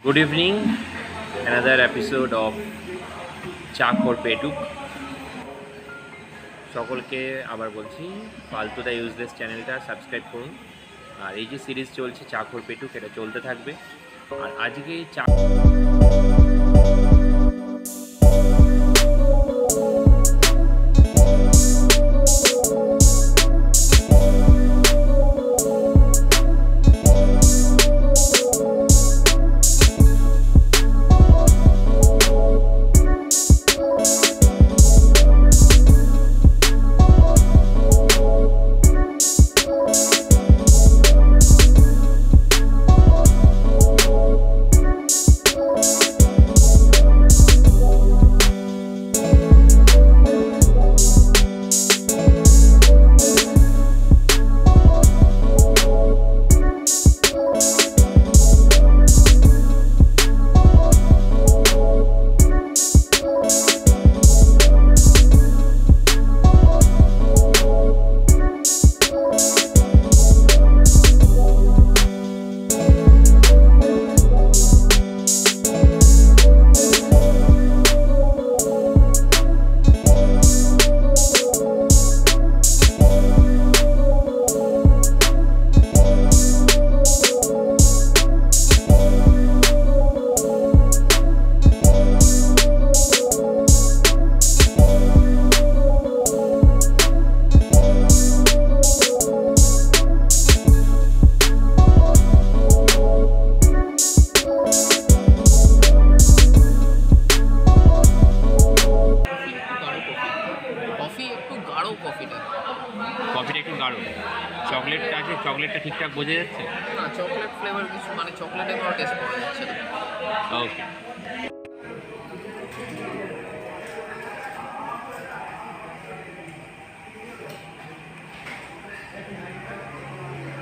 Good evening, another episode of চাক for পেটুক। সকলকে আবার বলছি ফালতুদা ইউজলেস চ্যানেলটা সাবস্ক্রাইব করুন। আর এই যে সিরিজ চলছে চাক ফর পেটুক, এটা চলতে থাকবে। আর আজকে কফিটা একটু গাঢ়, চকলেটটা আছে, চকলেটটা ঠিকঠাক বোঝা যাচ্ছে না? চকলেট ফ্লেভার কিছু মানে চকলেটের কোনো টেস্ট পাওয়া যাচ্ছে না। ওকে,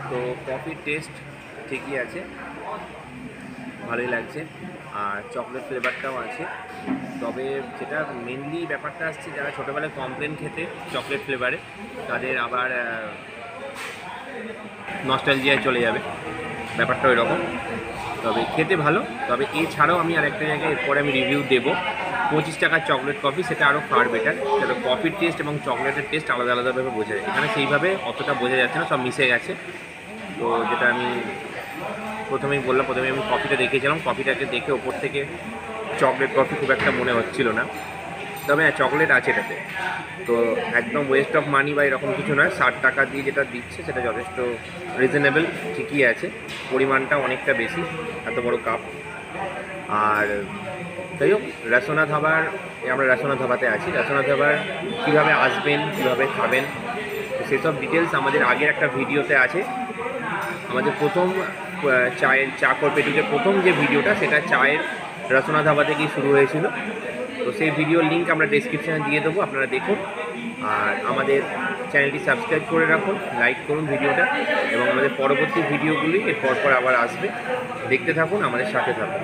তো কফির টেস্ট ঠিকই আছে, ভালোই লাগছে। আর চকলেট ফ্লেভারটাও আছে। তবে যেটা মেনলি ব্যাপারটা আসছে, যারা ছোটোবেলায় কমপ্লেন খেতে চকলেট ফ্লেভারে, তাদের আবার নস্টালজিয়ায় চলে যাবে, ব্যাপারটা ওই রকম। তবে খেতে ভালো। তবে এছাড়াও আমি আরেকটা জায়গায় এরপরে আমি রিভিউ দেবো 25 টাকার চকলেট কফি, সেটা আরও ফার বেটার। সেটা কফির টেস্ট এবং চকলেটের টেস্ট আলাদা আলাদাভাবে বোঝা যায়। এখানে সেইভাবে অতটা বোঝা যাচ্ছে না, সব মিশে গেছে। তো যেটা আমি প্রথমেই বললাম, প্রথমে আমি কফিটা দেখেছিলাম, কফিটাকে দেখে ওপর থেকে চকলেট কফি খুব একটা মনে হচ্ছিল না। তবে হ্যাঁ, চকলেট আছে এটাতে, তো একদম ওয়েস্ট অফ মানি বা এরকম কিছু নয়। 60 টাকা দিয়ে যেটা দিচ্ছে সেটা যথেষ্ট রিজনেবল, ঠিকই আছে। পরিমাণটা অনেকটা বেশি, এত বড় কাপ। আর যাই হোক, রেসোনা ধাবার, আমরা রেসোনা ধাবাতে আছি। রেসোনা ধাবার কীভাবে আসবেন, কীভাবে খাবেন, সেসব ডিটেলস আমাদের আগের একটা ভিডিওতে আছে। আমাদের প্রথম চাক ফর পেটুকের প্রথম যে ভিডিওটা, সেটা চায়ের রেসোনা ধাবা থেকেই শুরু হয়েছিল। তো সেই ভিডিওর লিঙ্ক আমরা ডেসক্রিপশানে দিয়ে দেবো, আপনারা দেখুন। আর আমাদের চ্যানেলটি সাবস্ক্রাইব করে রাখুন, লাইক করুন ভিডিওটা, এবং আমাদের পরবর্তী ভিডিওগুলি এর পর আবার আসবে। দেখতে থাকুন, আমাদের সাথে থাকুন।